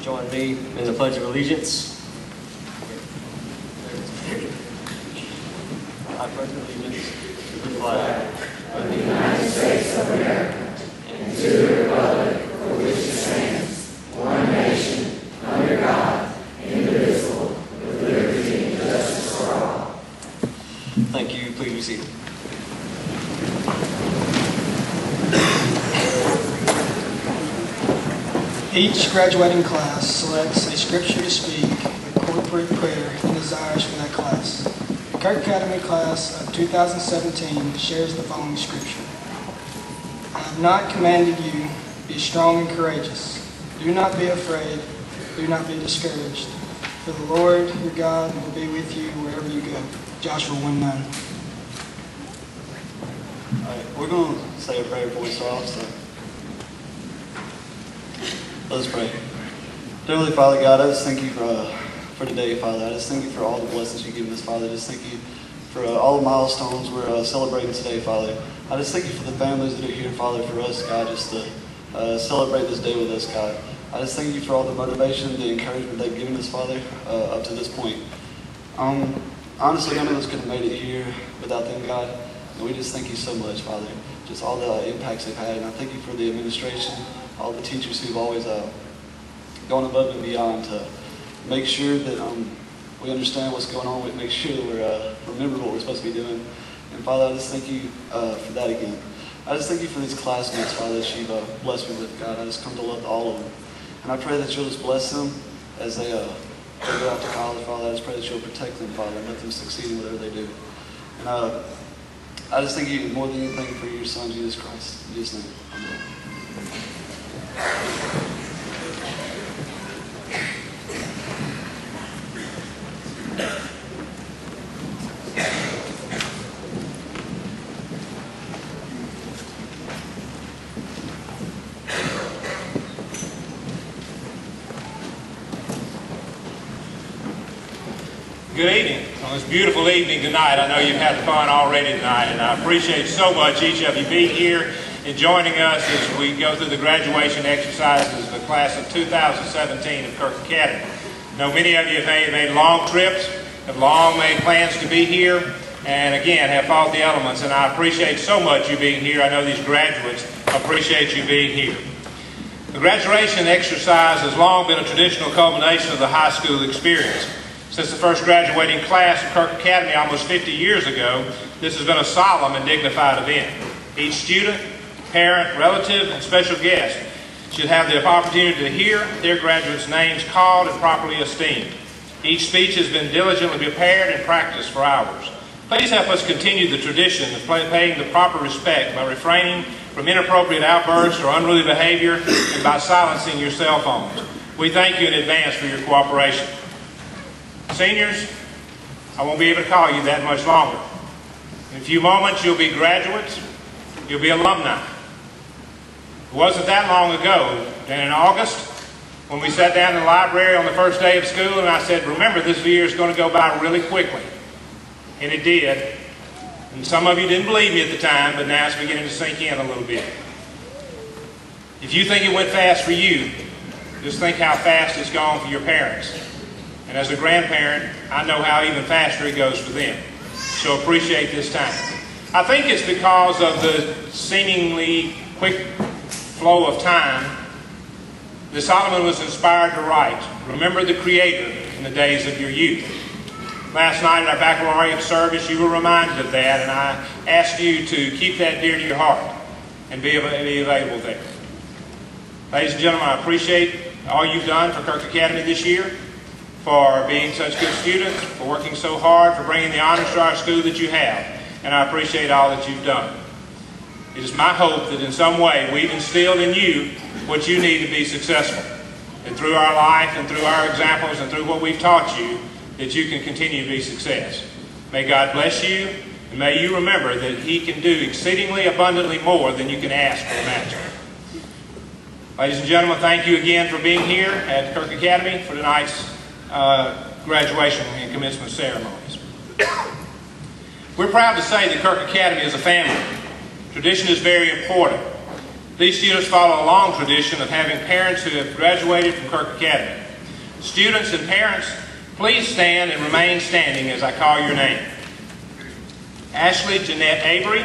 Join me in the Pledge of Allegiance. I pledge allegiance to the flag of the United States of America and to the republic for which it stands, one nation, under God, indivisible, with liberty and justice for all. Thank you. Please be seated. Each graduating class selects a scripture to speak, a corporate prayer, and desires for that class. The Kirk Academy class of 2017 shares the following scripture. I have not commanded you, be strong and courageous. Do not be afraid, do not be discouraged. For the Lord your God will be with you wherever you go. Joshua 1:9. All right, we're going to say a prayer before we start off, so let us pray. Dear Heavenly Father, God, I just thank you for today, Father. I just thank you for all the blessings you've given us, Father. I just thank you for all the milestones we're celebrating today, Father. I just thank you for the families that are here, Father, for us, God, just to celebrate this day with us, God. I just thank you for all the motivation, the encouragement they've given us, Father, up to this point. Honestly, none of us could have made it here without them, God. And we just thank you so much, Father. Just all the impacts they've had. And I thank you for the administration, all the teachers who've always gone above and beyond to make sure that we understand what's going on. We make sure that we're remembering what we're supposed to be doing. And Father, I just thank you for that again. I just thank you for these classmates, Father, that you've blessed me with, God. I just come to love all of them. And I pray that you'll just bless them as they go out to college, Father. I just pray that you'll protect them, Father, and let them succeed in whatever they do. And I just thank you more than anything for your Son, Jesus Christ. In Jesus' name, amen. Good evening. On this beautiful evening tonight, I know you've had fun already tonight, and I appreciate so much each of you being here and joining us as we go through the graduation exercises of the class of 2017 of Kirk Academy. I know many of you have made long trips, have long made plans to be here, and again, have fought the elements, and I appreciate so much you being here. I know these graduates appreciate you being here. The graduation exercise has long been a traditional culmination of the high school experience. Since the first graduating class of Kirk Academy almost 50 years ago, this has been a solemn and dignified event. Each student, parent, relative, and special guest should have the opportunity to hear their graduates' names called and properly esteemed. Each speech has been diligently prepared and practiced for hours. Please help us continue the tradition of paying the proper respect by refraining from inappropriate outbursts or unruly behavior and by silencing your cell phones. We thank you in advance for your cooperation. Seniors, I won't be able to call you that much longer. In a few moments, you'll be graduates, you'll be alumni. It wasn't that long ago, then in August, when we sat down in the library on the first day of school, and I said, remember, this year is going to go by really quickly. And it did. And some of you didn't believe me at the time, but now it's beginning to sink in a little bit. If you think it went fast for you, just think how fast it's gone for your parents. And as a grandparent, I know how even faster it goes for them. So appreciate this time. I think it's because of the seemingly quick flow of time that Solomon was inspired to write, remember the Creator in the days of your youth. Last night at our baccalaureate service, you were reminded of that, and I asked you to keep that dear to your heart and be available there. Ladies and gentlemen, I appreciate all you've done for Kirk Academy this year, for being such good students, for working so hard, for bringing the honors to our school that you have. And I appreciate all that you've done. It is my hope that in some way we've instilled in you what you need to be successful. And through our life and through our examples and through what we've taught you, that you can continue to be success. May God bless you, and may you remember that He can do exceedingly abundantly more than you can ask or imagine. Ladies and gentlemen, thank you again for being here at Kirk Academy for tonight's graduation and commencement ceremonies. We're proud to say that Kirk Academy is a family. Tradition is very important. These students follow a long tradition of having parents who have graduated from Kirk Academy. Students and parents, please stand and remain standing as I call your name. Ashley Jeanette Avery,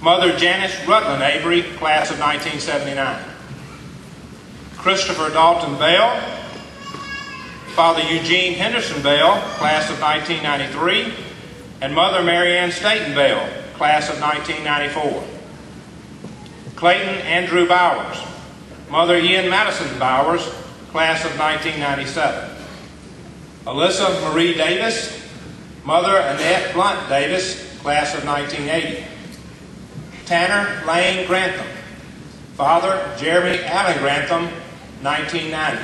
Mother Janice Rutland Avery, class of 1979. Christopher Dalton Bell, Father Eugene Henderson Bell, class of 1993, and Mother Marianne Staten Bell, class of 1994. Clayton Andrew Bowers, Mother Ian Madison Bowers, class of 1997. Alyssa Marie Davis, Mother Annette Blunt Davis, class of 1980. Tanner Lane Grantham, Father Jeremy Allen Grantham, 1990.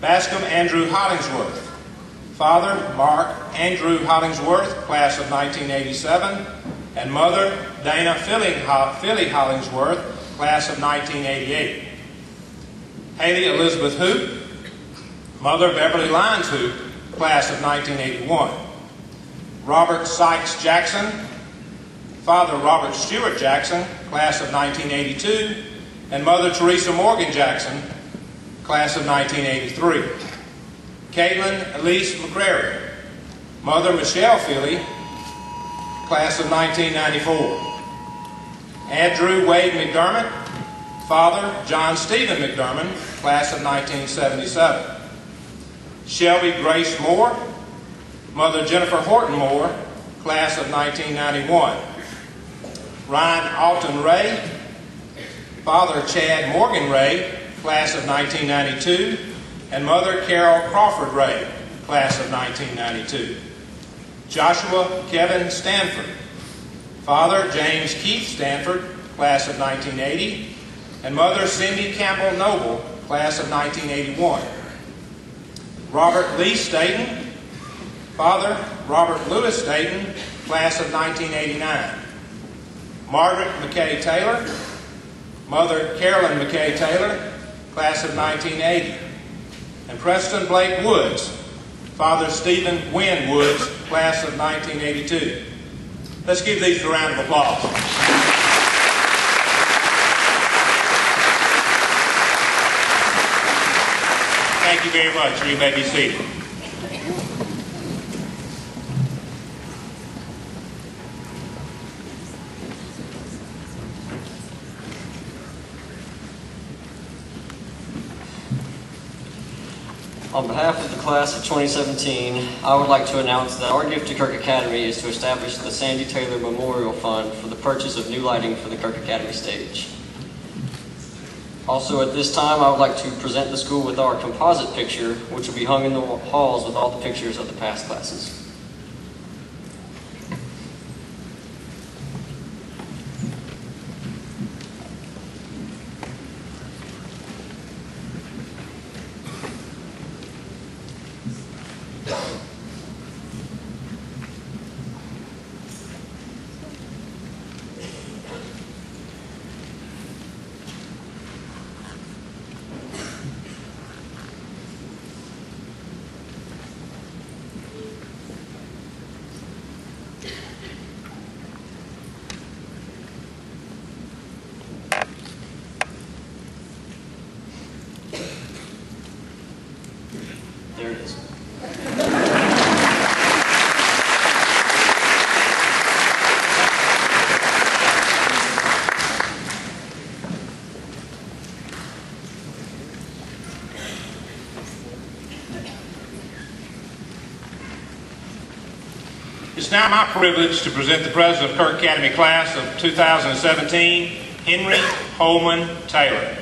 Bascom Andrew Hollingsworth, Father Mark Andrew Hollingsworth, class of 1987, and Mother Dana Philly Hollingsworth, class of 1988. Haley Elizabeth Hoop, Mother Beverly Lyons Hoop, class of 1981. Robert Sykes Jackson, Father Robert Stewart Jackson, class of 1982, and Mother Teresa Morgan Jackson, class of 1983. Caitlin Elise McCrary, Mother Michelle Philly, class of 1994. Andrew Wade McDermott, Father John Stephen McDermott, class of 1977. Shelby Grace Moore, Mother Jennifer Horton Moore, class of 1991. Ryan Alton Ray, Father Chad Morgan Ray, class of 1992, and Mother Carol Crawford Ray, class of 1992. Joshua Kevin Stanford, Father James Keith Stanford, class of 1980, and Mother Cindy Campbell Noble, class of 1981. Robert Lee Staten, Father Robert Lewis Staten, class of 1989. Margaret McKay Taylor, Mother Carolyn McKay Taylor, class of 1980. And Preston Blake Woods, Father Stephen Wynn Woods, class of 1982. Let's give these a round of applause. Thank you very much. You may be seated. On behalf of the class of 2017, I would like to announce that our gift to Kirk Academy is to establish the Sandy Taylor Memorial Fund for the purchase of new lighting for the Kirk Academy stage. Also at this time, I would like to present the school with our composite picture, which will be hung in the halls with all the pictures of the past classes. There it is. It's now my privilege to present the President of Kirk Academy class of 2017, Henry Holman Taylor.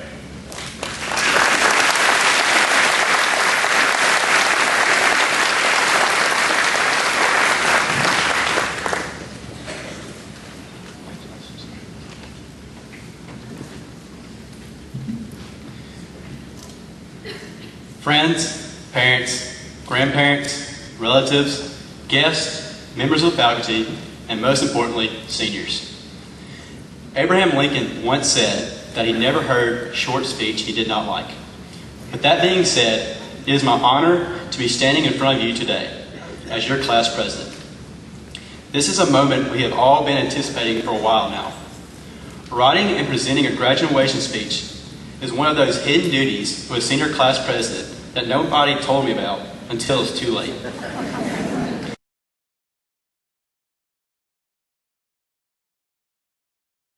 Friends, parents, grandparents, relatives, guests, members of the faculty, and most importantly, seniors. Abraham Lincoln once said that he never heard a short speech he did not like. With that being said, it is my honor to be standing in front of you today as your class president. This is a moment we have all been anticipating for a while now. Writing and presenting a graduation speech is one of those hidden duties of a senior class president that nobody told me about until it's too late.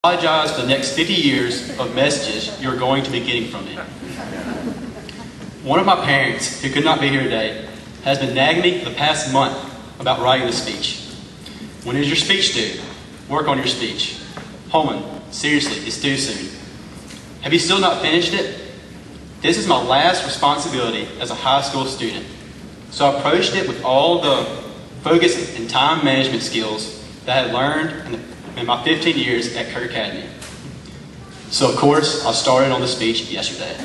I apologize for the next 50 years of messages you're going to be getting from me. One of my parents, who could not be here today, has been nagging me for the past month about writing the speech. When is your speech due? Work on your speech. Holman, seriously, it's due soon. Have you still not finished it? This is my last responsibility as a high school student. So I approached it with all the focus and time management skills that I had learned in my 15 years at Kirk Academy. So of course, I started on the speech yesterday.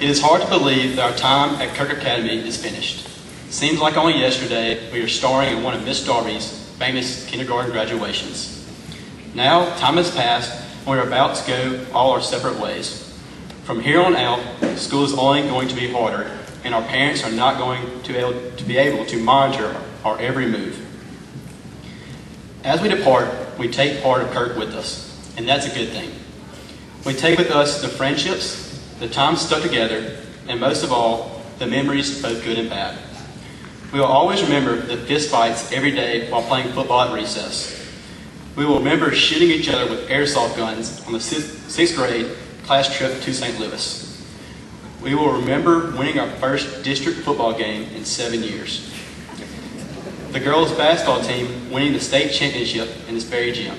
It is hard to believe that our time at Kirk Academy is finished. Seems like only yesterday we were starring in one of Miss Darby's famous kindergarten graduations. Now, time has passed and we're about to go all our separate ways. From here on out, school is only going to be harder and our parents are not going to be able to monitor our every move. As we depart, we take part of Kirk with us, and that's a good thing. We take with us the friendships, the time stuck together, and most of all, the memories, both good and bad. We will always remember the fist fights every day while playing football at recess. We will remember shooting each other with airsoft guns on the sixth grade class trip to St. Louis. We will remember winning our first district football game in 7 years. The girls' basketball team winning the state championship in this very gym.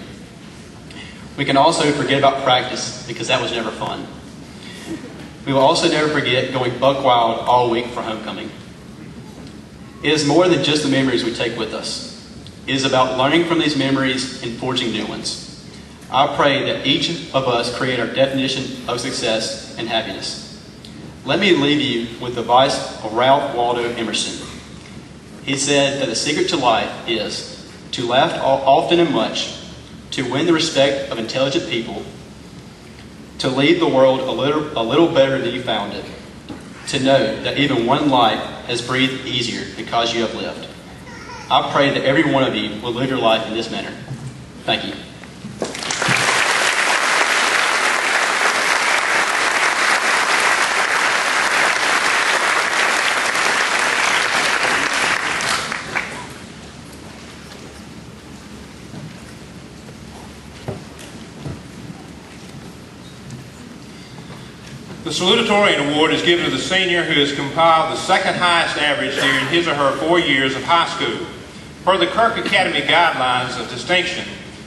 We can also forget about practice because that was never fun. We will also never forget going buck wild all week for homecoming. It is more than just the memories we take with us. It is about learning from these memories and forging new ones. I pray that each of us create our definition of success and happiness. Let me leave you with the advice of Ralph Waldo Emerson. He said that the secret to life is to laugh often and much, to win the respect of intelligent people, to leave the world a little better than you found it, to know that even one life has breathed easier because you have lived. I pray that every one of you will live your life in this manner. Thank you. The Salutatorian Award is given to the senior who has compiled the second highest average during his or her 4 years of high school. Per the Kirk Academy Guidelines of Distinction,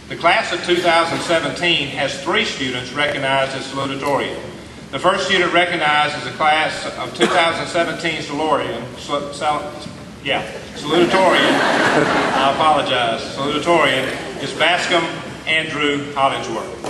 the class of 2017 has 3 students recognized as salutatorian. The first student recognized as the class of 2017 salutatorian, I apologize, salutatorian is Bascom Andrew Hollingsworth.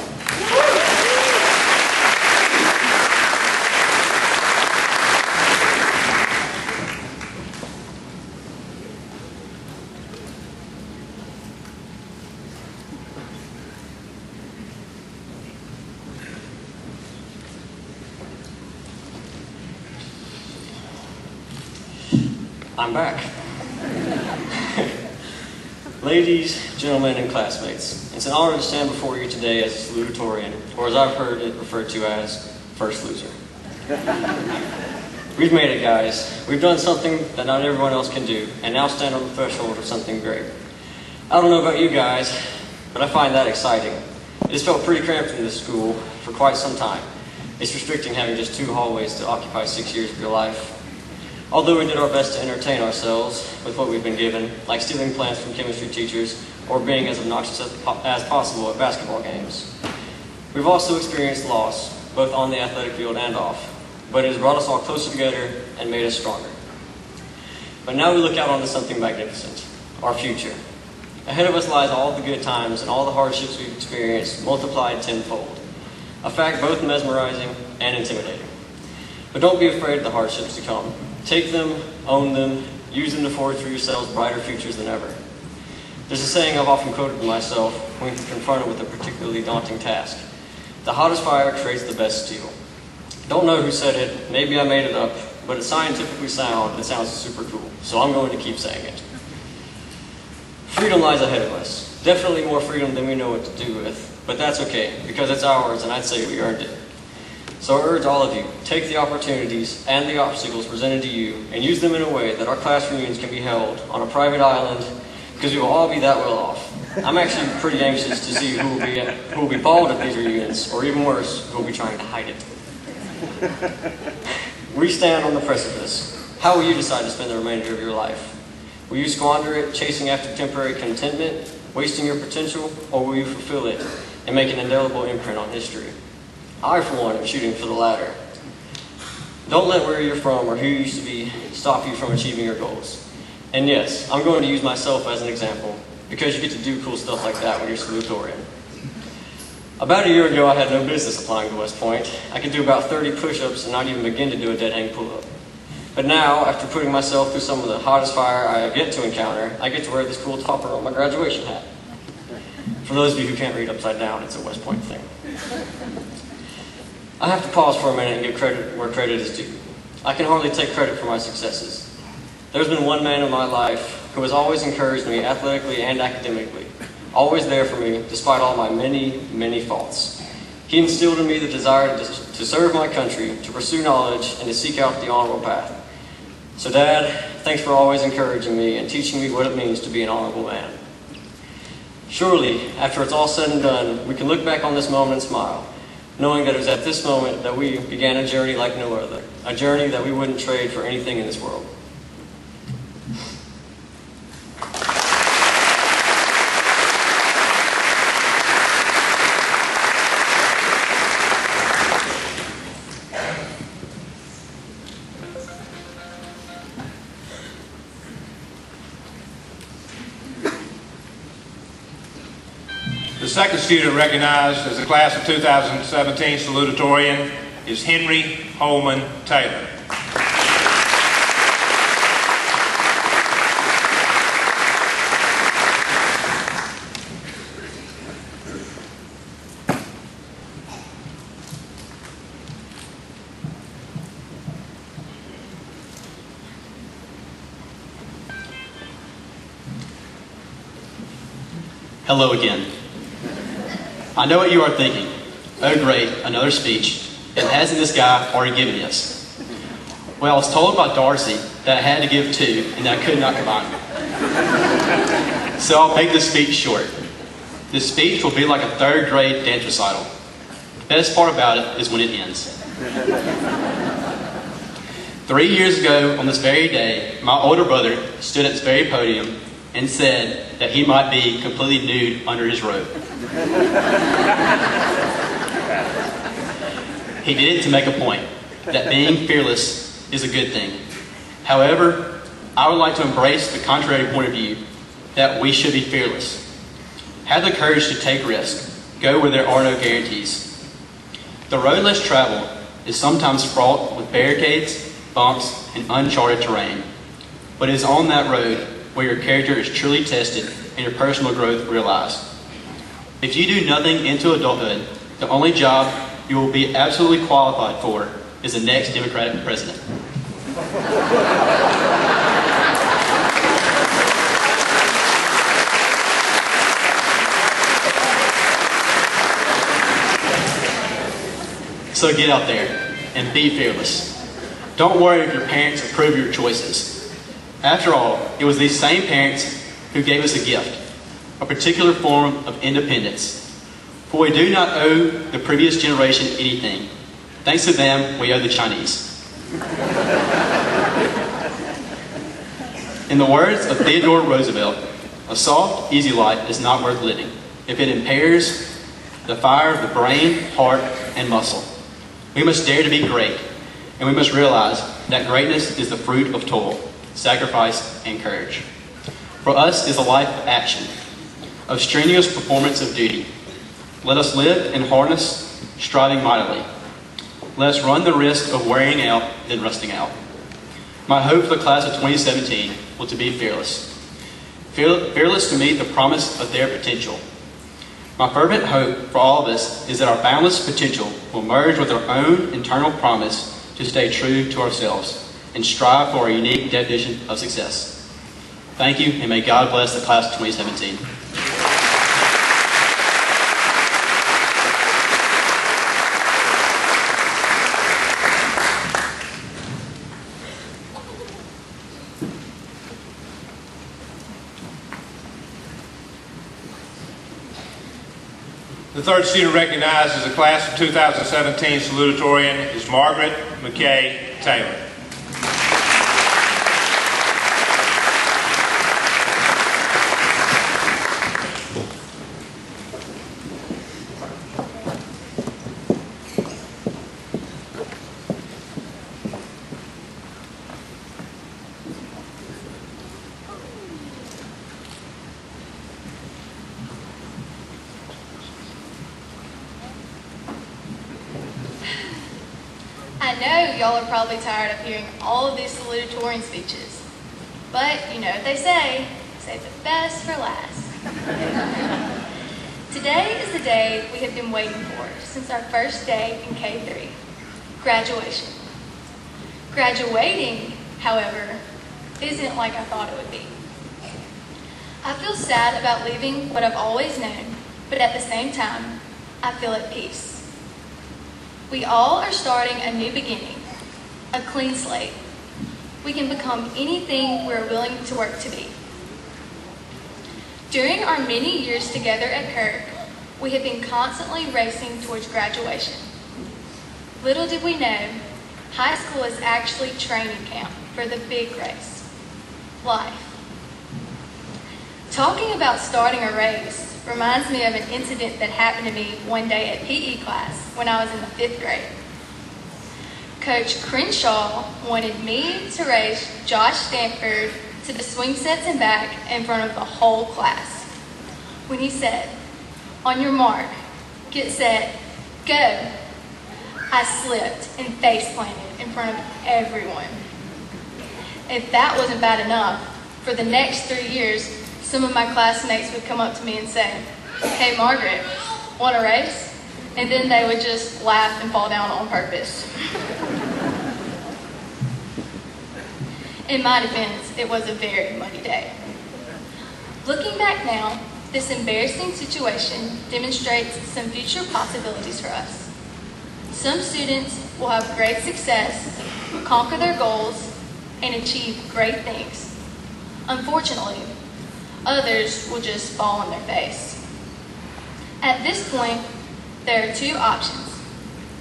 I'm back. Ladies, gentlemen, and classmates, it's an honor to stand before you today as a salutatorian, or as I've heard it referred to as first loser. We've made it, guys. We've done something that not everyone else can do, and now stand on the threshold of something great. I don't know about you guys, but I find that exciting. It has felt pretty cramped in this school for quite some time. It's restricting having just 2 hallways to occupy 6 years of your life. Although we did our best to entertain ourselves with what we've been given, like stealing plants from chemistry teachers or being as obnoxious as possible at basketball games. We've also experienced loss, both on the athletic field and off, but it has brought us all closer together and made us stronger. But now we look out onto something magnificent, our future. Ahead of us lies all the good times and all the hardships we've experienced multiplied tenfold, a fact both mesmerizing and intimidating. But don't be afraid of the hardships to come. Take them, own them, use them to forge for yourselves brighter futures than ever. There's a saying I've often quoted to myself when confronted with a particularly daunting task. The hottest fire creates the best steel. Don't know who said it, maybe I made it up, but it's scientifically sound and it sounds super cool, so I'm going to keep saying it. Freedom lies ahead of us. Definitely more freedom than we know what to do with, but that's okay, because it's ours and I'd say we earned it. So I urge all of you, take the opportunities and the obstacles presented to you and use them in a way that our class reunions can be held on a private island, because we will all be that well off. I'm actually pretty anxious to see who will be bald at these reunions, or even worse, who will be trying to hide it. We stand on the precipice. How will you decide to spend the remainder of your life? Will you squander it chasing after temporary contentment, wasting your potential, or will you fulfill it and make an indelible imprint on history? I, for one, am shooting for the latter. Don't let where you're from or who you used to be stop you from achieving your goals. And yes, I'm going to use myself as an example, because you get to do cool stuff like that when you're salutatorian. About a year ago, I had no business applying to West Point. I could do about 30 push-ups and not even begin to do a dead hang pull-up. But now, after putting myself through some of the hottest fire I have yet to encounter, I get to wear this cool topper on my graduation hat. For those of you who can't read upside down, it's a West Point thing. I have to pause for a minute and give credit where credit is due. I can hardly take credit for my successes. There's been one man in my life who has always encouraged me athletically and academically, always there for me despite all my many, many faults. He instilled in me the desire to serve my country, to pursue knowledge, and to seek out the honorable path. So Dad, thanks for always encouraging me and teaching me what it means to be an honorable man. Surely, after it's all said and done, we can look back on this moment and smile, knowing that it was at this moment that we began a journey like no other, a journey that we wouldn't trade for anything in this world. The second student recognized as the class of 2017 salutatorian is Henry Holman Taylor. Hello again. I know what you are thinking. Oh great, another speech. And hasn't this guy already given us? Well, I was told by Darcy that I had to give two and that I could not combine them. So I'll make this speech short. This speech will be like a third grade dance recital. The best part about it is when it ends. 3 years ago on this very day, my older brother stood at this very podium and said that he might be completely nude under his robe. He did it to make a point, that being fearless is a good thing. However, I would like to embrace the contrary point of view, that we should be fearless. Have the courage to take risks, go where there are no guarantees. The road less traveled is sometimes fraught with barricades, bumps, and uncharted terrain. But it is on that road where your character is truly tested and your personal growth realized. If you do nothing into adulthood, the only job you will be absolutely qualified for is the next Democratic president. So get out there and be fearless. Don't worry if your parents approve of your choices. After all, it was these same parents who gave us a gift, a particular form of independence. For we do not owe the previous generation anything. Thanks to them, we owe the Chinese. In the words of Theodore Roosevelt, a soft, easy life is not worth living if it impairs the fire of the brain, heart, and muscle. We must dare to be great, and we must realize that greatness is the fruit of toil, sacrifice, and courage. For us is a life of action, of strenuous performance of duty. Let us live in harness, striving mightily. Let us run the risk of wearing out, then rusting out. My hope for the class of 2017 was to be fearless. Fearless to meet the promise of their potential. My fervent hope for all of us is that our boundless potential will merge with our own internal promise to stay true to ourselves and strive for a unique definition of success. Thank you, and may God bless the class of 2017. third student recognized as the class of 2017 salutatorian is Margaret McKay Taylor. I know y'all are probably tired of hearing all of these salutatorian speeches, but you know what they say, save the best for last. Today is the day we have been waiting for since our first day in K3, graduation. Graduating, however, isn't like I thought it would be. I feel sad about leaving what I've always known, but at the same time, I feel at peace. We all are starting a new beginning, a clean slate. We can become anything we're willing to work to be. During our many years together at Kirk, we have been constantly racing towards graduation. Little did we know, high school is actually training camp for the big race, life. Talking about starting a race reminds me of an incident that happened to me one day at PE class when I was in the 5th grade. Coach Crenshaw wanted me to race Josh Stanford to the swing sets and back in front of the whole class. When he said, "On your mark, get set, go," I slipped and face planted in front of everyone. If that wasn't bad enough, for the next 3 years, some of my classmates would come up to me and say, "Hey Margaret, want a race?" And then they would just laugh and fall down on purpose. In my defense, it was a very muddy day. Looking back now, this embarrassing situation demonstrates some future possibilities for us. Some students will have great success, conquer their goals, and achieve great things. Unfortunately, others will just fall on their face. At this point, there are 2 options.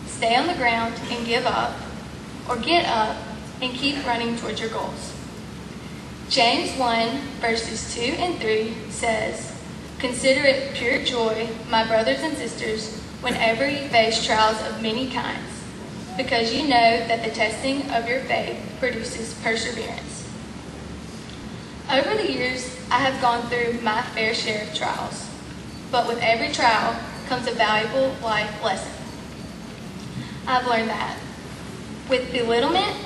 Stay on the ground and give up, or get up and keep running towards your goals. James 1, verses 2 and 3 says, "Consider it pure joy, my brothers and sisters, whenever you face trials of many kinds, because you know that the testing of your faith produces perseverance." Over the years, I have gone through my fair share of trials, but with every trial comes a valuable life lesson. I've learned that with belittlement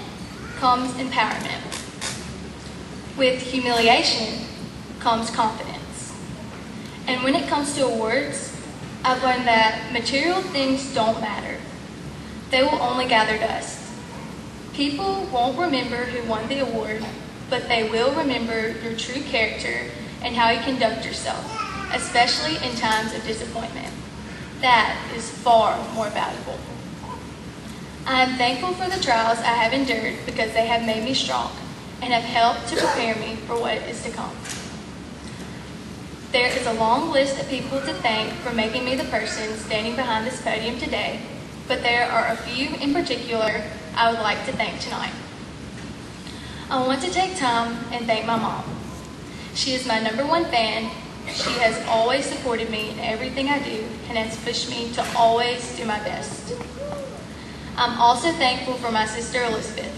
comes empowerment. With humiliation comes confidence. And when it comes to awards, I've learned that material things don't matter. They will only gather dust. People won't remember who won the award, but they will remember your true character and how you conduct yourself, especially in times of disappointment. That is far more valuable. I am thankful for the trials I have endured because they have made me strong and have helped to prepare me for what is to come. There is a long list of people to thank for making me the person standing behind this podium today, but there are a few in particular I would like to thank tonight. I want to take time and thank my mom. She is my #1 fan. She has always supported me in everything I do and has pushed me to always do my best. I'm also thankful for my sister Elizabeth.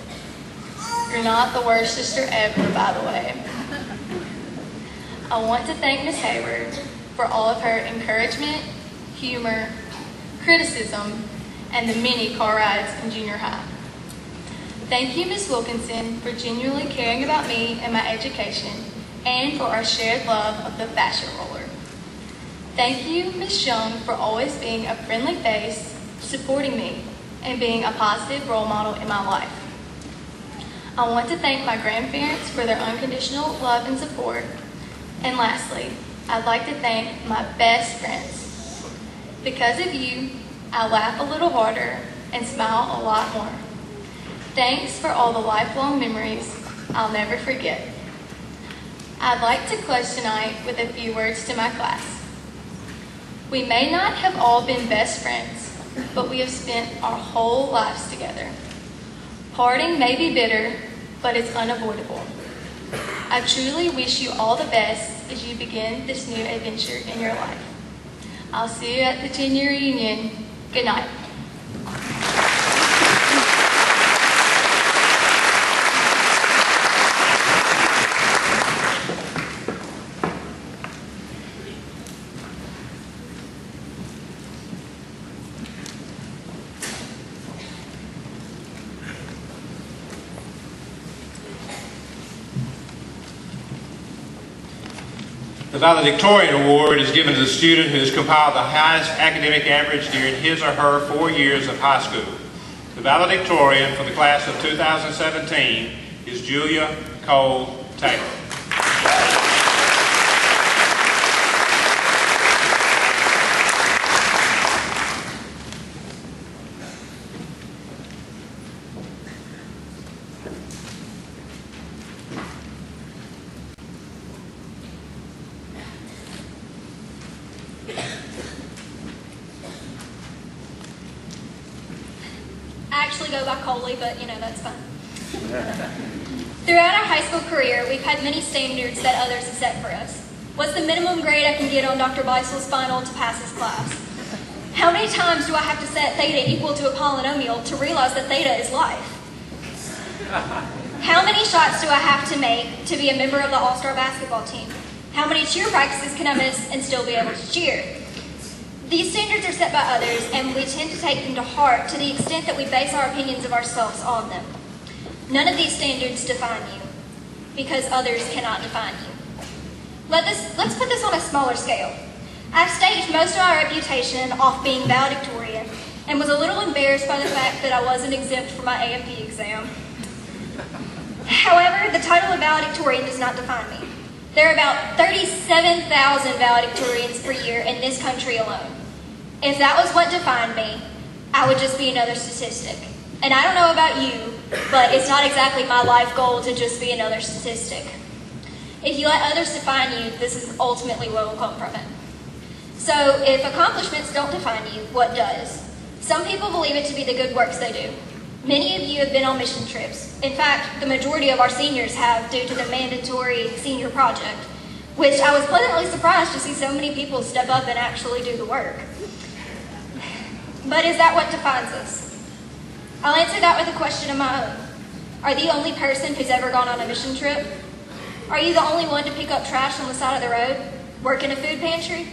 You're not the worst sister ever, by the way. I want to thank Miss Hayward for all of her encouragement, humor, criticism, and the many car rides in junior high. Thank you, Ms. Wilkinson, for genuinely caring about me and my education, and for our shared love of the fashion roller. Thank you, Ms. Young, for always being a friendly face, supporting me, and being a positive role model in my life. I want to thank my grandparents for their unconditional love and support. And lastly, I'd like to thank my best friends. Because of you, I laugh a little harder and smile a lot more. Thanks for all the lifelong memories I'll never forget. I'd like to close tonight with a few words to my class. We may not have all been best friends, but we have spent our whole lives together. Parting may be bitter, but it's unavoidable. I truly wish you all the best as you begin this new adventure in your life. I'll see you at the 10-year reunion. Good night. The Valedictorian Award is given to the student who has compiled the highest academic average during his or her 4 years of high school. The valedictorian for the class of 2017 is Julia Cole Taylor. I actually go by Coley, but that's fine. Throughout our high school career, we've had many standards that others have set for us. What's the minimum grade I can get on Dr. Beissel's final to pass his class? How many times do I have to set theta equal to a polynomial to realize that theta is life? How many shots do I have to make to be a member of the all-star basketball team? How many cheer practices can I miss and still be able to cheer? These standards are set by others, and we tend to take them to heart to the extent that we base our opinions of ourselves on them. None of these standards define you, because others cannot define you. Let's put this on a smaller scale. I've staged most of my reputation off being valedictorian, and was a little embarrassed by the fact that I wasn't exempt from my A&P exam. However, the title of valedictorian does not define me. There are about 37,000 valedictorians per year in this country alone. If that was what defined me, I would just be another statistic. And I don't know about you, but it's not exactly my life goal to just be another statistic. If you let others define you, this is ultimately what will come from it. So if accomplishments don't define you, what does? Some people believe it to be the good works they do. Many of you have been on mission trips. In fact, the majority of our seniors have due to the mandatory senior project, which I was pleasantly surprised to see so many people step up and actually do the work. But is that what defines us? I'll answer that with a question of my own. Are you the only person who's ever gone on a mission trip? Are you the only one to pick up trash on the side of the road? Work in a food pantry?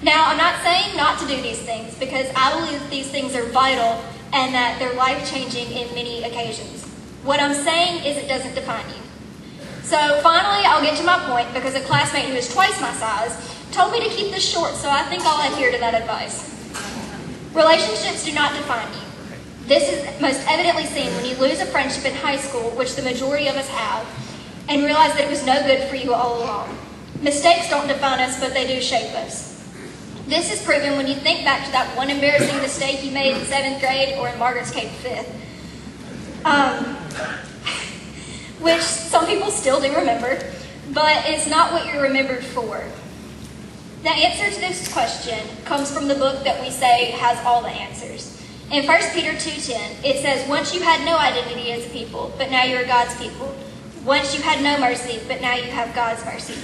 Now, I'm not saying not to do these things, because I believe these things are vital and that they're life-changing in many occasions. What I'm saying is it doesn't define you. So finally, I'll get to my point, because a classmate who is twice my size told me to keep this short, so I think I'll adhere to that advice. Relationships do not define you. This is most evidently seen when you lose a friendship in high school, which the majority of us have, and realize that it was no good for you all along. Mistakes don't define us, but they do shape us. This is proven when you think back to that one embarrassing mistake you made in 7th grade or in Margaret's Cake 5th. Which some people still do remember, but it's not what you're remembered for. The answer to this question comes from the book that we say has all the answers. In 1 Peter 2:10, it says, "Once you had no identity as a people, but now you are God's people. Once you had no mercy, but now you have God's mercy."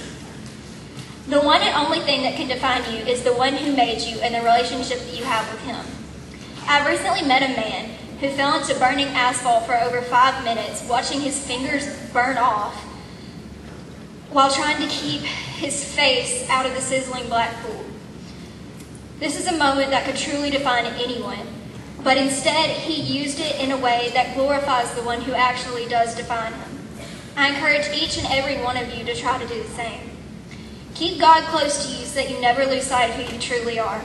The one and only thing that can define you is the one who made you and the relationship that you have with him. I've recently met a man who fell into burning asphalt for over 5 minutes, watching his fingers burn off while trying to keep his face out of the sizzling black pool. This is a moment that could truly define anyone, but instead he used it in a way that glorifies the one who actually does define him. I encourage each and every one of you to try to do the same. Keep God close to you so that you never lose sight of who you truly are.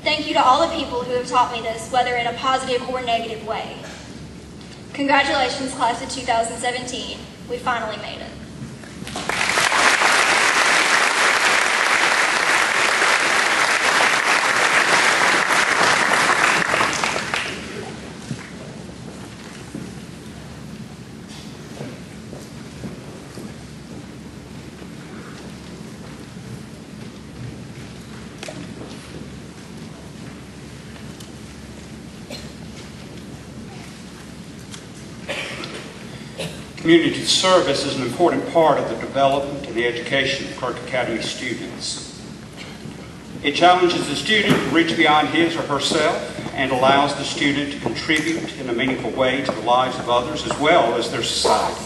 Thank you to all the people who have taught me this, whether in a positive or negative way. Congratulations, class of 2017. We finally made it. Community service is an important part of the development and the education of Kirk Academy students. It challenges the student to reach beyond his or herself and allows the student to contribute in a meaningful way to the lives of others as well as their society.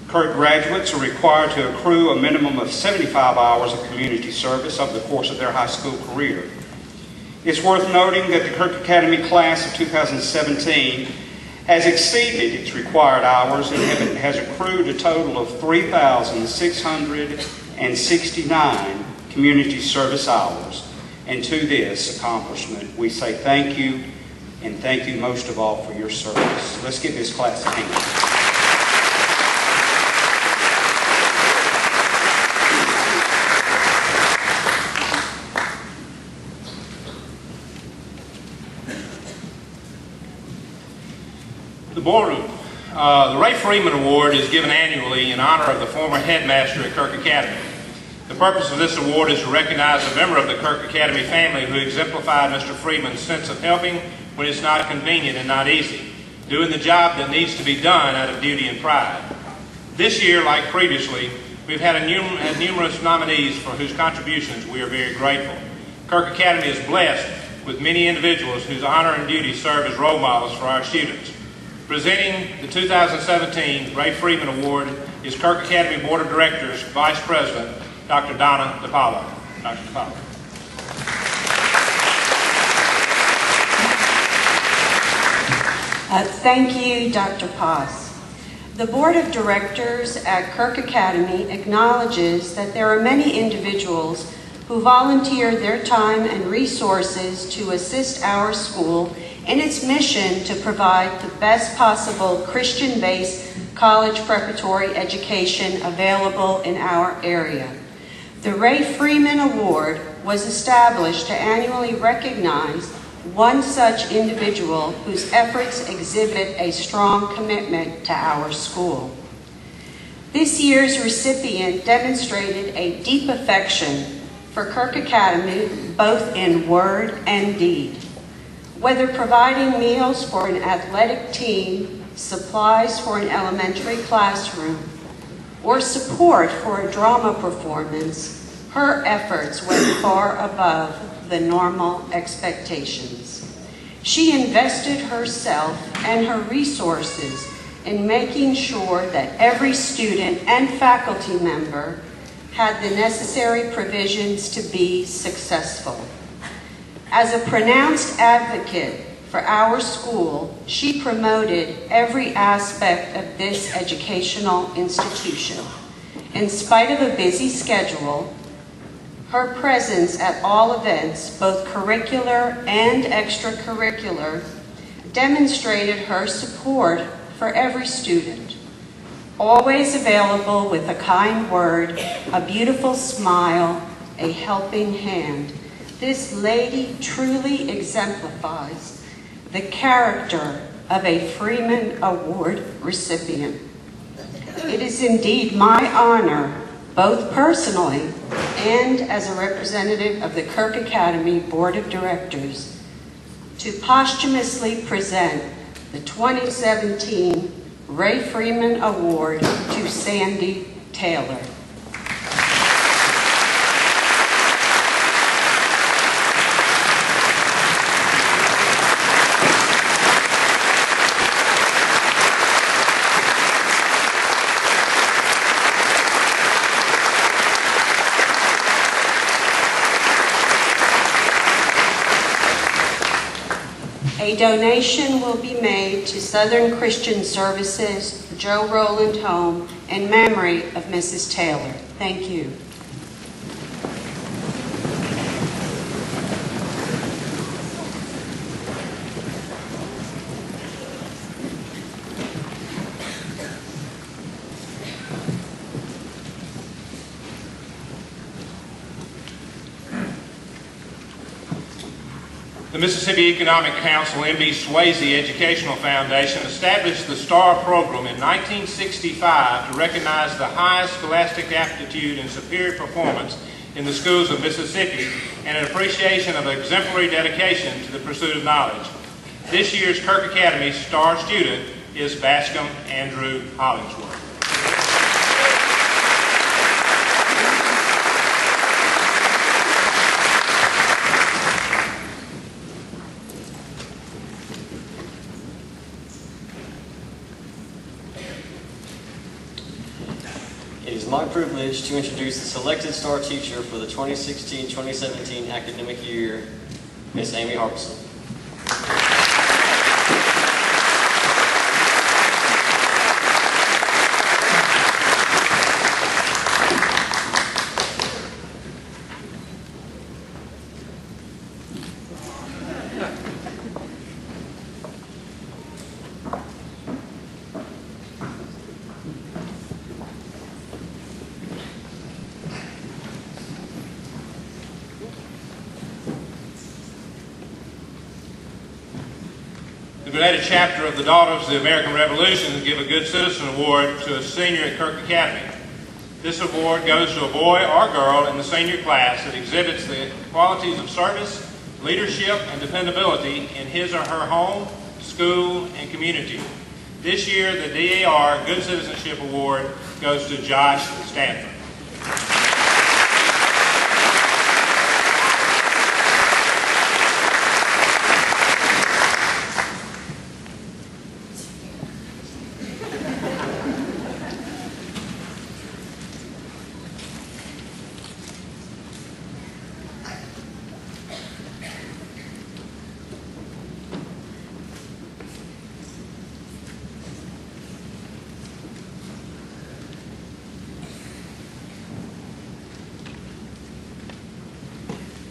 Kirk graduates are required to accrue a minimum of 75 hours of community service over the course of their high school career. It's worth noting that the Kirk Academy class of 2017 has exceeded its required hours and has accrued a total of 3,669 community service hours. And to this accomplishment, we say thank you, and thank you most of all for your service. Let's give this class a hand. The Ray Freeman Award is given annually in honor of the former headmaster at Kirk Academy. The purpose of this award is to recognize a member of the Kirk Academy family who exemplified Mr. Freeman's sense of helping when it's not convenient and not easy, doing the job that needs to be done out of duty and pride. This year, like previously, we've had numerous nominees for whose contributions we are very grateful. Kirk Academy is blessed with many individuals whose honor and duty serve as role models for our students. Presenting the 2017 Ray Freeman Award is Kirk Academy Board of Directors Vice President, Dr. Donna DePaulo. Dr. DePaulo. Thank you, Dr. Paz. The Board of Directors at Kirk Academy acknowledges that there are many individuals who volunteer their time and resources to assist our school in its mission to provide the best possible Christian-based college preparatory education available in our area. The Ray Freeman Award was established to annually recognize one such individual whose efforts exhibit a strong commitment to our school. This year's recipient demonstrated a deep affection for Kirk Academy, both in word and deed. Whether providing meals for an athletic team, supplies for an elementary classroom, or support for a drama performance, her efforts went far above the normal expectations. She invested herself and her resources in making sure that every student and faculty member had the necessary provisions to be successful. As a pronounced advocate for our school, she promoted every aspect of this educational institution. In spite of a busy schedule, her presence at all events, both curricular and extracurricular, demonstrated her support for every student. Always available with a kind word, a beautiful smile, a helping hand, this lady truly exemplifies the character of a Freeman Award recipient. It is indeed my honor, both personally and as a representative of the Kirk Academy Board of Directors, to posthumously present the 2017 Ray Freeman Award to Sandy Taylor. A donation will be made to Southern Christian Services, Joe Rowland Home, in memory of Mrs. Taylor. Thank you. The Mississippi Economic Council M.B. Swayze Educational Foundation established the STAR program in 1965 to recognize the highest scholastic aptitude and superior performance in the schools of Mississippi and an appreciation of exemplary dedication to the pursuit of knowledge. This year's Kirk Academy STAR student is Bascom Andrew Hollingsworth. It is my privilege to introduce the selected star teacher for the 2016-2017 academic year, Miss Amy Harbison. The related chapter of the Daughters of the American Revolution give a Good Citizen Award to a senior at Kirk Academy. This award goes to a boy or girl in the senior class that exhibits the qualities of service, leadership, and dependability in his or her home, school, and community. This year, the DAR Good Citizenship Award goes to Josh Stanford.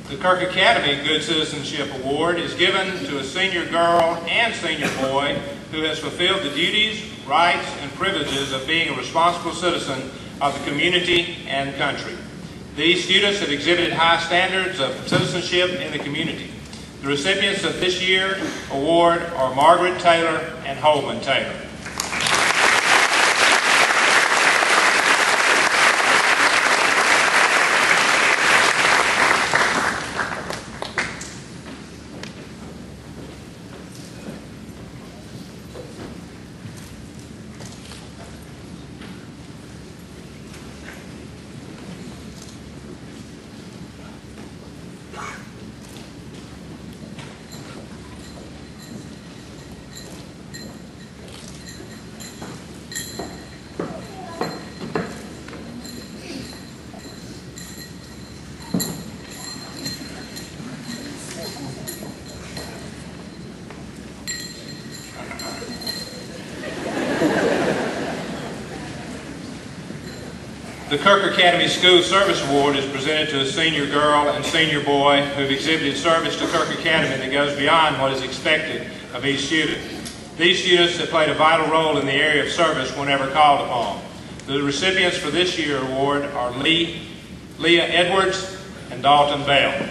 The Kirk Academy Good Citizenship Award is given to a senior girl and senior boy who has fulfilled the duties, rights, and privileges of being a responsible citizen of the community and country. These students have exhibited high standards of citizenship in the community. The recipients of this year's award are Margaret Taylor and Holman Taylor. The Kirk Academy School Service Award is presented to a senior girl and senior boy who have exhibited service to Kirk Academy that goes beyond what is expected of each student. These students have played a vital role in the area of service whenever called upon. The recipients for this year's award are Leah Edwards and Dalton Bell.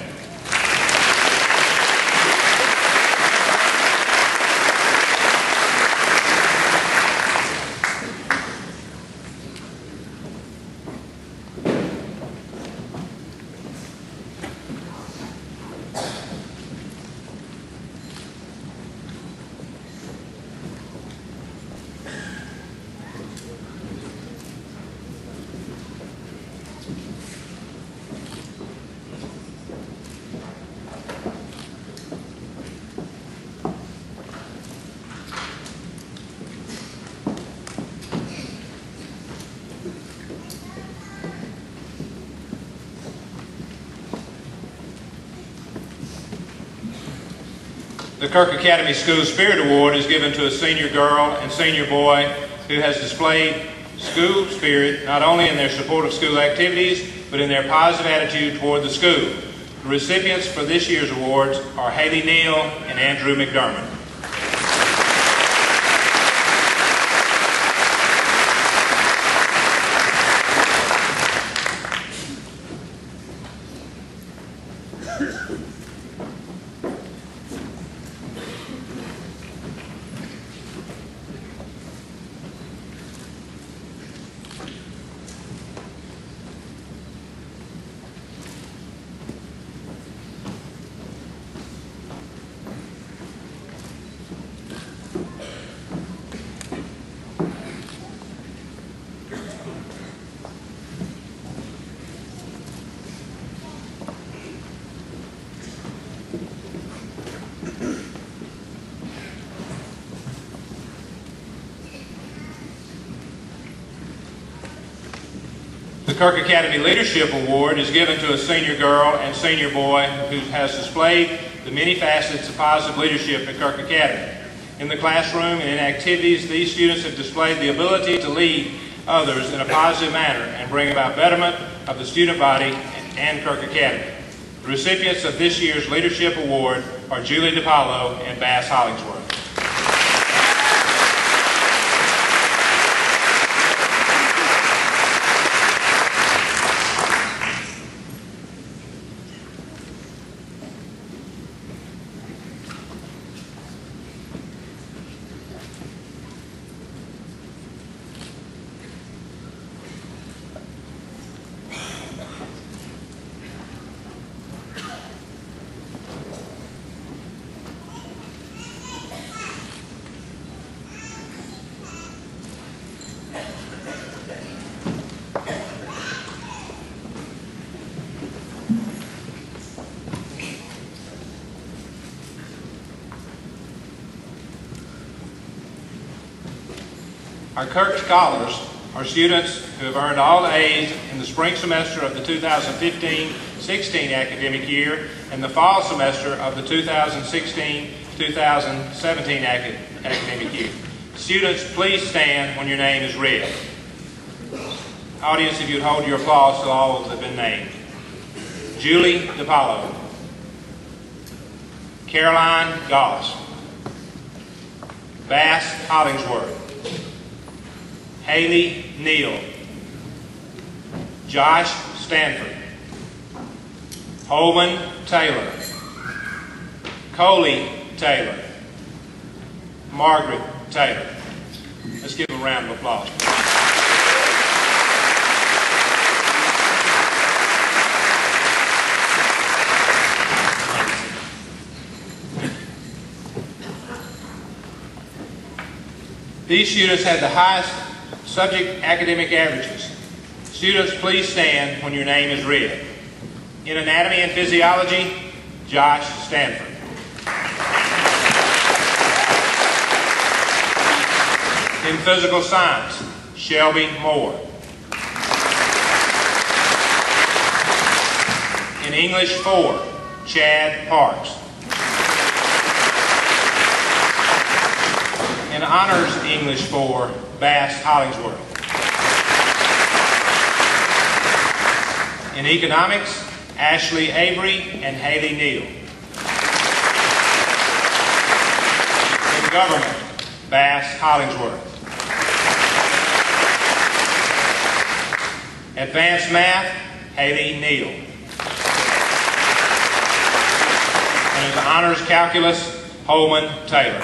The Kirk Academy School Spirit Award is given to a senior girl and senior boy who has displayed school spirit not only in their support of school activities, but in their positive attitude toward the school. The recipients for this year's awards are Haley Neal and Andrew McDermott. The Kirk Academy Leadership Award is given to a senior girl and senior boy who has displayed the many facets of positive leadership at Kirk Academy. In the classroom and in activities, these students have displayed the ability to lead others in a positive manner and bring about betterment of the student body and Kirk Academy. The recipients of this year's Leadership Award are Julie DiPaolo and Bass Hollingsworth. Our Kirk Scholars are students who have earned all A's in the spring semester of the 2015-16 academic year and the fall semester of the 2016-2017 academic year. Students, please stand when your name is read. Audience, if you'd hold your applause till all have been named. Julie DiPaolo, Caroline Goss, Bass Hollingsworth, Haley Neal, Josh Stanford, Holman Taylor, Coley Taylor, Margaret Taylor. Let's give them a round of applause. These students had the highest subject academic averages. Students, please stand when your name is read. In anatomy and physiology, Josh Stanford. In physical science, Shelby Moore. In English 4, Chad Parks. In honors English 4, Bass Hollingsworth. In economics, Ashley Avery and Haley Neal. In government, Bass Hollingsworth. Advanced math, Haley Neal. And in honors calculus, Holman Taylor.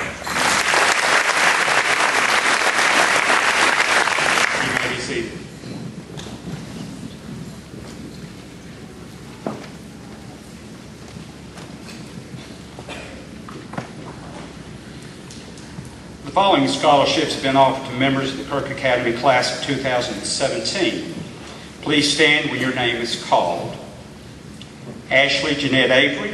The following scholarships have been offered to members of the Kirk Academy class of 2017. Please stand when your name is called. Ashley Jeanette Avery,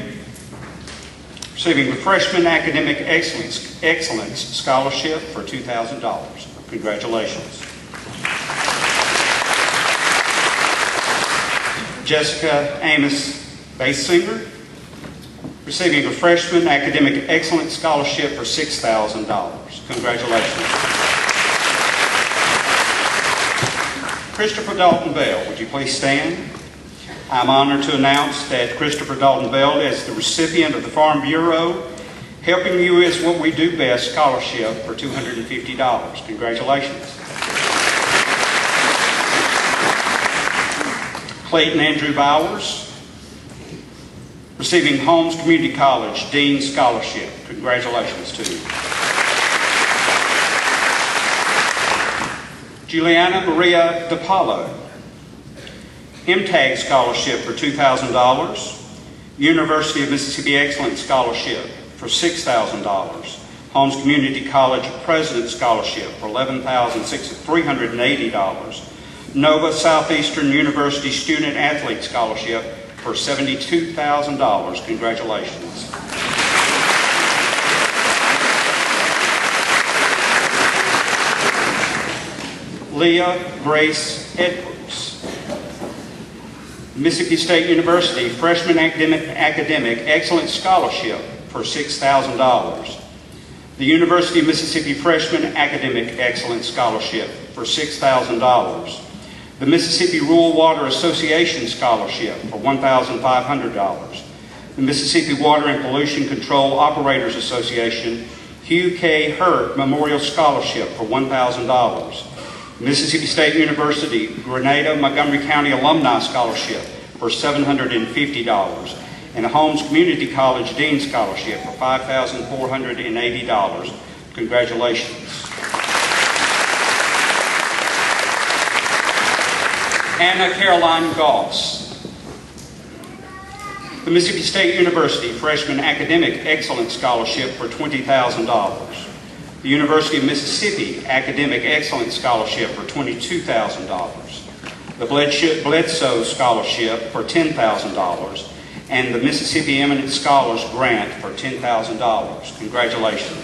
receiving the Freshman Academic Excellence Scholarship for $2,000. Congratulations. Jessica Amos Basinger, receiving a Freshman Academic Excellence Scholarship for $6,000. Congratulations. Christopher Dalton Bell, would you please stand? I'm honored to announce that Christopher Dalton Bell is the recipient of the Farm Bureau Helping You Is What We Do Best Scholarship for $250. Congratulations. Clayton Andrew Bowers, receiving Holmes Community College Dean Scholarship. Congratulations to you. Juliana Maria DiPaolo, MTAG Scholarship for $2,000, University of Mississippi Excellence Scholarship for $6,000, Holmes Community College President Scholarship for $11,380, Nova Southeastern University Student Athlete Scholarship for $72,000. Congratulations. Leah Grace Edwards, Mississippi State University Freshman Academic Excellence Scholarship for $6,000. The University of Mississippi Freshman Academic Excellence Scholarship for $6,000. The Mississippi Rural Water Association Scholarship for $1,500. The Mississippi Water and Pollution Control Operators Association Hugh K. Hurt Memorial Scholarship for $1,000. Mississippi State University Grenada Montgomery County Alumni Scholarship for $750. And the Holmes Community College Dean Scholarship for $5,480. Congratulations. Anna Caroline Goss. The Mississippi State University Freshman Academic Excellence Scholarship for $20,000. The University of Mississippi Academic Excellence Scholarship for $22,000. The Bledsoe Scholarship for $10,000. And the Mississippi Eminent Scholars Grant for $10,000. Congratulations.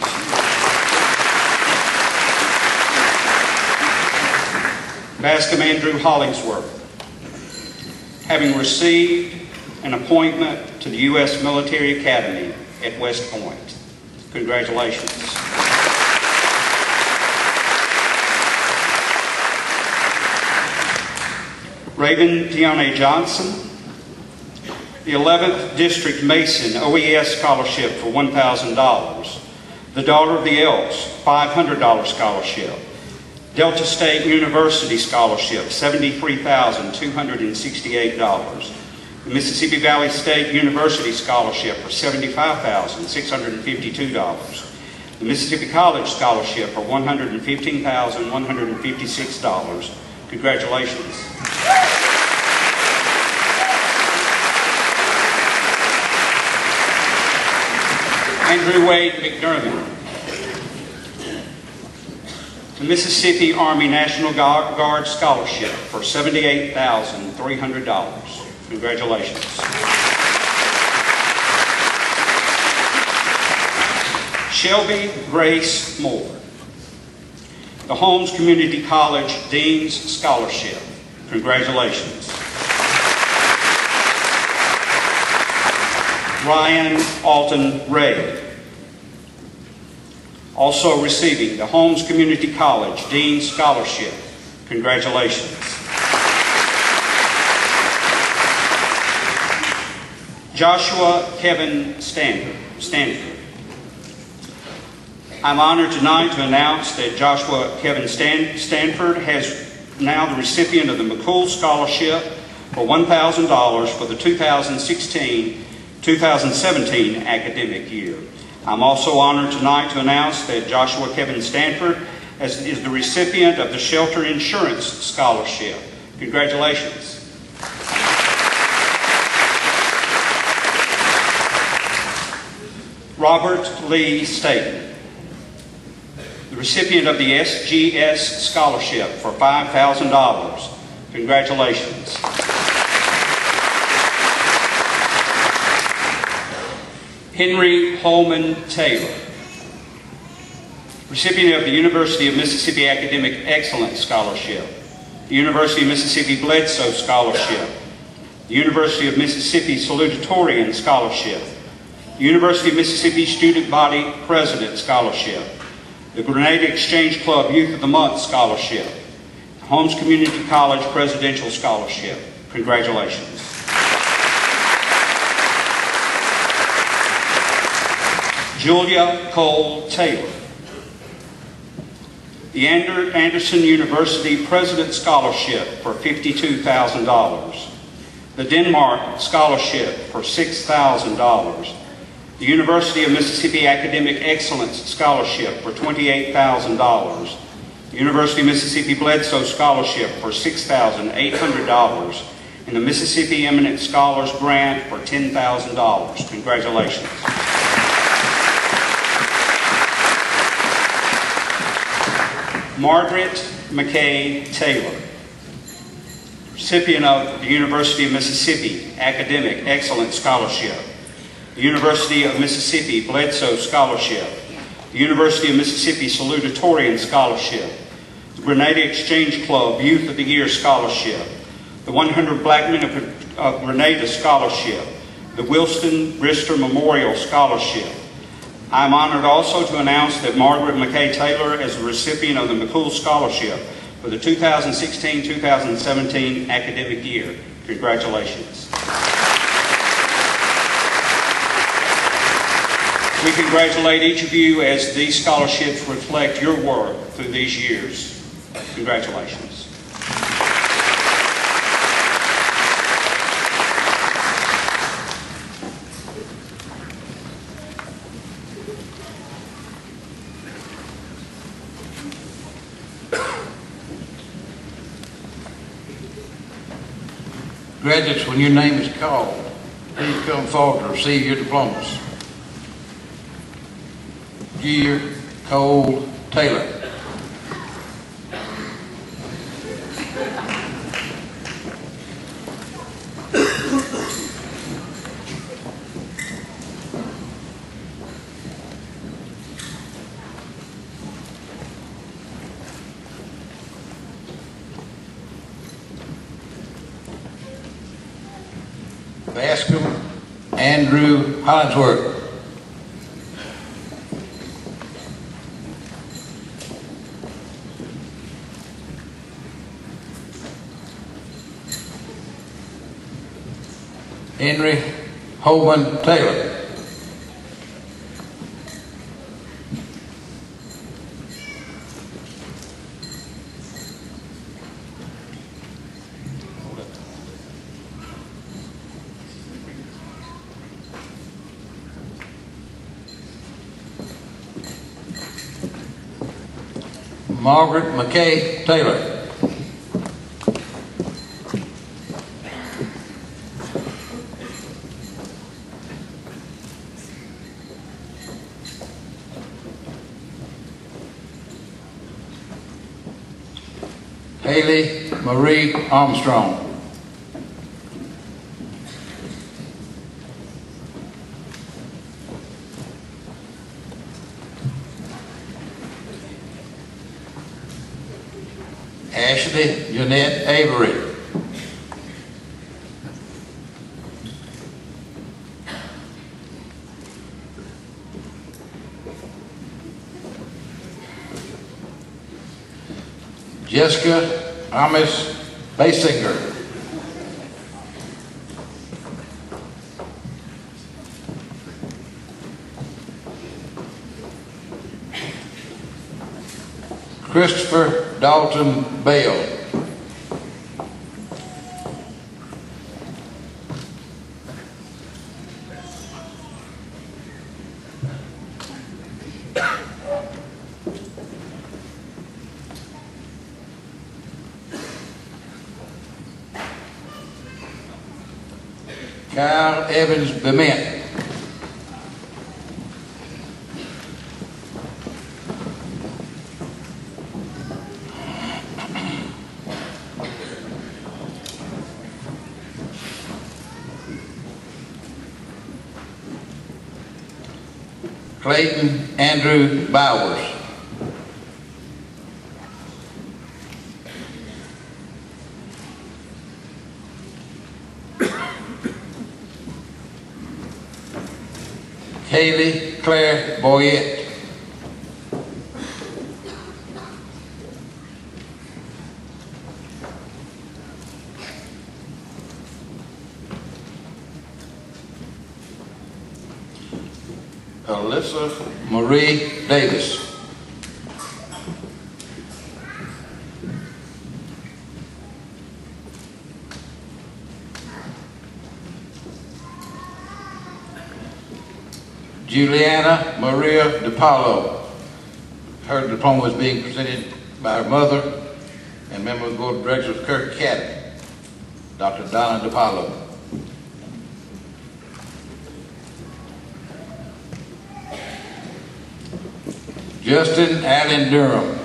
Bascom Andrew Hollingsworth. Having received an appointment to the U.S. Military Academy at West Point. Congratulations. Raven Tione Johnson. The 11th District Mason OES Scholarship for $1,000. The Daughter of the Elks, $500 scholarship. Delta State University Scholarship, $73,268. The Mississippi Valley State University Scholarship for $75,652. The Mississippi College Scholarship for $115,156. Congratulations. Andrew Wade McDermott. The Mississippi Army National Guard Scholarship for $78,300. Congratulations. Shelby Grace Moore. The Holmes Community College Dean's Scholarship. Congratulations. Ryan Alton Ray. Also receiving the Holmes Community College Dean's Scholarship. Congratulations. Joshua Kevin Stanford. I'm honored tonight to announce that Joshua Kevin Stanford has now the recipient of the McCool Scholarship for $1,000 for the 2016-2017 academic year. I'm also honored tonight to announce that Joshua Kevin Stanford is the recipient of the Shelter Insurance Scholarship. Congratulations. Robert Lee Staten, the recipient of the SGS Scholarship for $5,000. Congratulations. Henry Holman Taylor, recipient of the University of Mississippi Academic Excellence Scholarship, the University of Mississippi Bledsoe Scholarship, the University of Mississippi Salutatorian Scholarship, the University of Mississippi Student Body President Scholarship, the Grenada Exchange Club Youth of the Month Scholarship, the Holmes Community College Presidential Scholarship. Congratulations. Julia Cole Taylor, the Anderson University President Scholarship for $52,000, the Denmark Scholarship for $6,000, the University of Mississippi Academic Excellence Scholarship for $28,000, the University of Mississippi Bledsoe Scholarship for $6,800, and the Mississippi Eminent Scholars Grant for $10,000. Congratulations. Margaret McKay Taylor, recipient of the University of Mississippi Academic Excellence Scholarship, the University of Mississippi Bledsoe Scholarship, the University of Mississippi Salutatorian Scholarship, the Grenada Exchange Club Youth of the Year Scholarship, the 100 Black Men of Grenada Scholarship, the Wilston Brister Memorial Scholarship. I'm honored also to announce that Margaret McKay Taylor is the recipient of the McCool Scholarship for the 2016-2017 academic year. Congratulations. We congratulate each of you as these scholarships reflect your work through these years. Congratulations. Graduates, when your name is called, please come forward to receive your diplomas. Gear Cole Taylor. Bascom Andrew Hollingsworth. Henry Holman Taylor. Margaret McKay Taylor. Haley Marie Armstrong. Ashley Jeanette Avery. Jessica Amos Basinger. Christopher Dalton Bale. Kyle Evans Bement. Clayton Andrew Bowers. Kaylee Claire Boyette. Alyssa Marie Davis. Juliana Maria DiPaolo. Her diploma is being presented by her mother and member of the board of directors of Kirk Academy, Dr. Donna DiPaolo. Justin Allen Durham.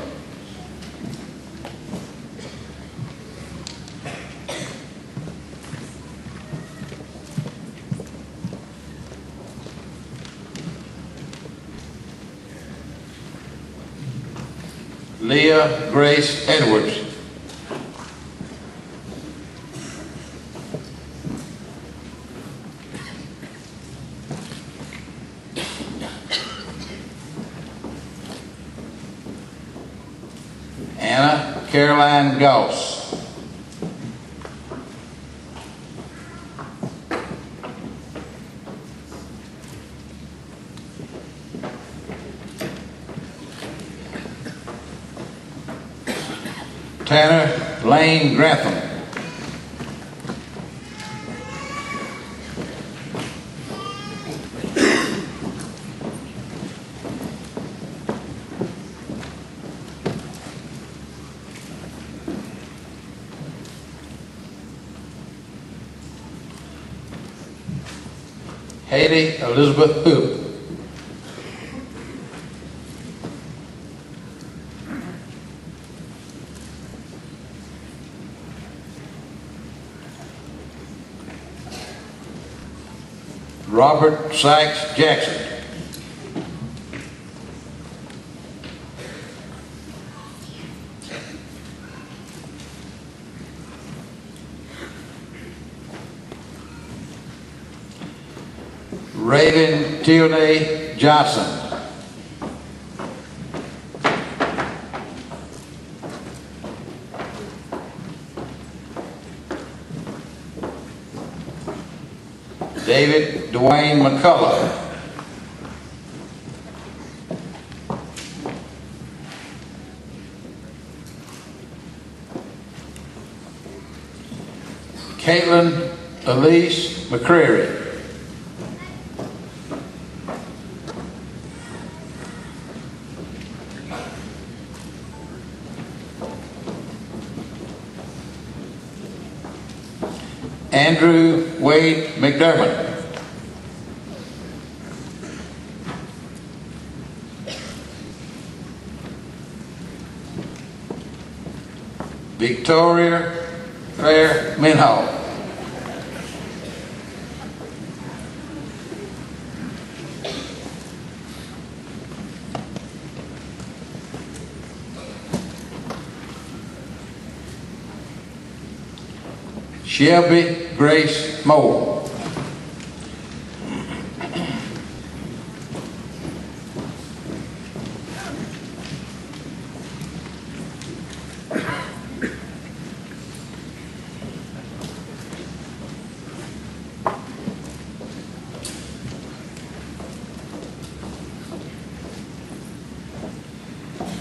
Leah Grace Edwards. Anna Caroline Goss. Tanner Lane Grantham. Haley Elizabeth Hoop. Robert Sykes Jackson. Raven Tierney Johnson. David Dwayne McCullough. Caitlin Elise McCreary. Andrew Wade McDermott. Victoria Claire Minhall. Shelby Grace Moore.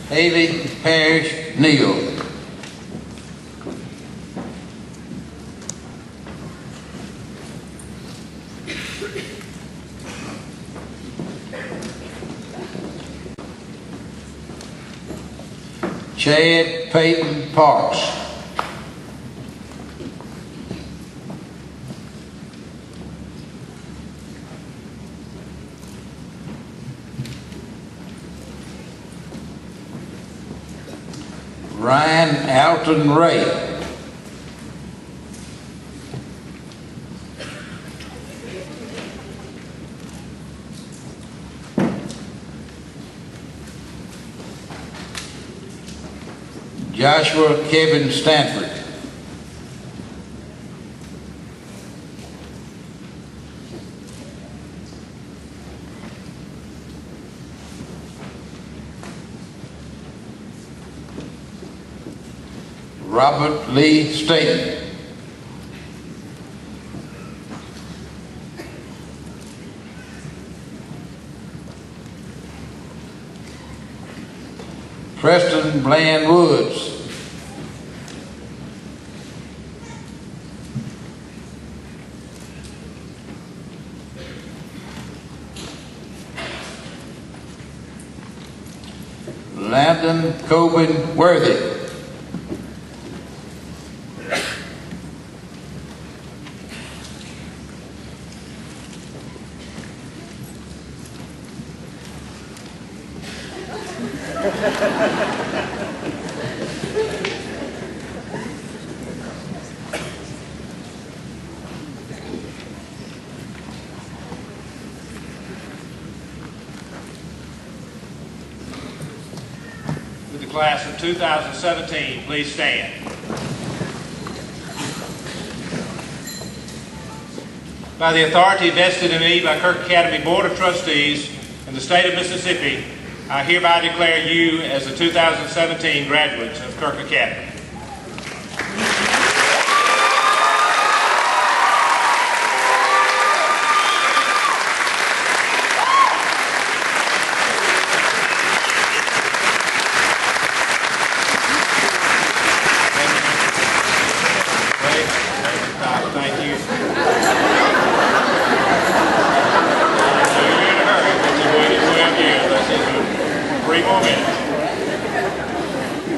Haley Parrish Neal. Chad Peyton Parks. Ryan Alton Ray. Joshua Kevin Stanford. Robert Lee Staten. Preston Bland Woods. Landon Coben Worthy. Class of 2017, please stand. By the authority vested in me by Kirk Academy Board of Trustees in the state of Mississippi, I hereby declare you as the 2017 graduates of Kirk Academy. Thank you. You're in a hurry, but you waited 12 years. Let's just 3 more minutes.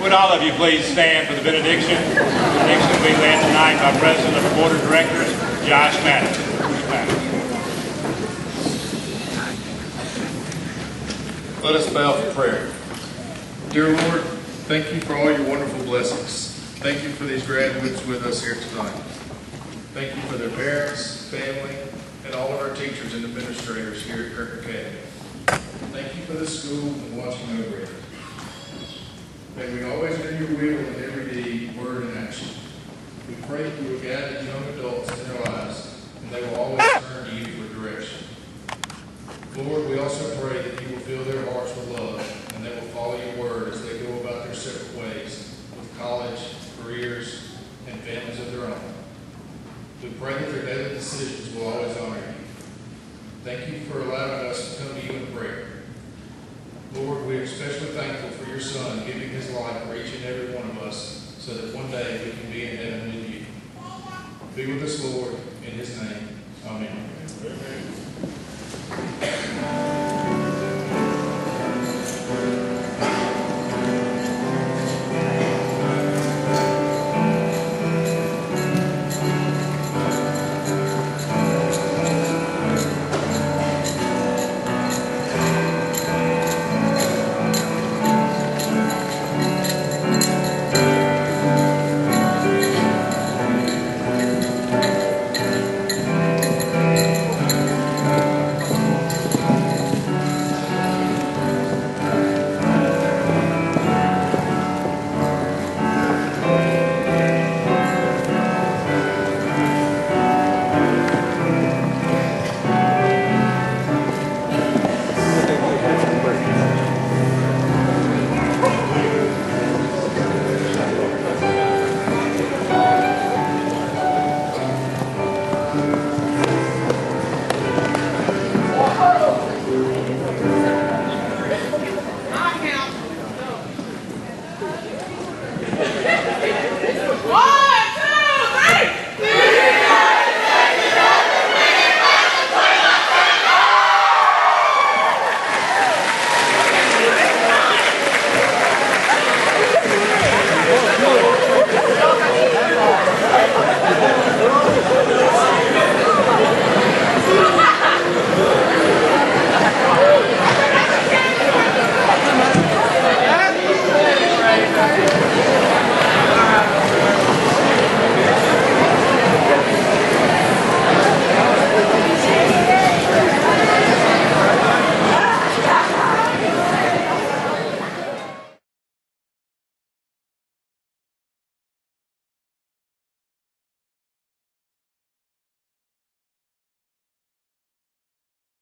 Would all of you please stand for the benediction? The benediction will be led tonight by President of the Board of Directors, Josh Madison. Let us bow for prayer. Dear Lord, thank you for all your wonderful blessings. Thank you for these graduates with us here tonight. Thank you for their parents, family, and all of our teachers and administrators here at Kirk Academy. Thank you for the school and watching over it. May we always do your will in every deed, word, and action. We pray that you will guide the young adults in their lives, and they will always turn to you for direction. Lord, we also pray that you will fill their hearts with love, and they will follow your word as they go about their separate ways with college, careers, and families of their own. We pray that their daily decisions will always honor you. Thank you for allowing us to come to you in prayer. Lord, we are especially thankful for your Son giving his life for each and every one of us so that one day we can be in heaven with you. Be with us, Lord, in his name. Amen.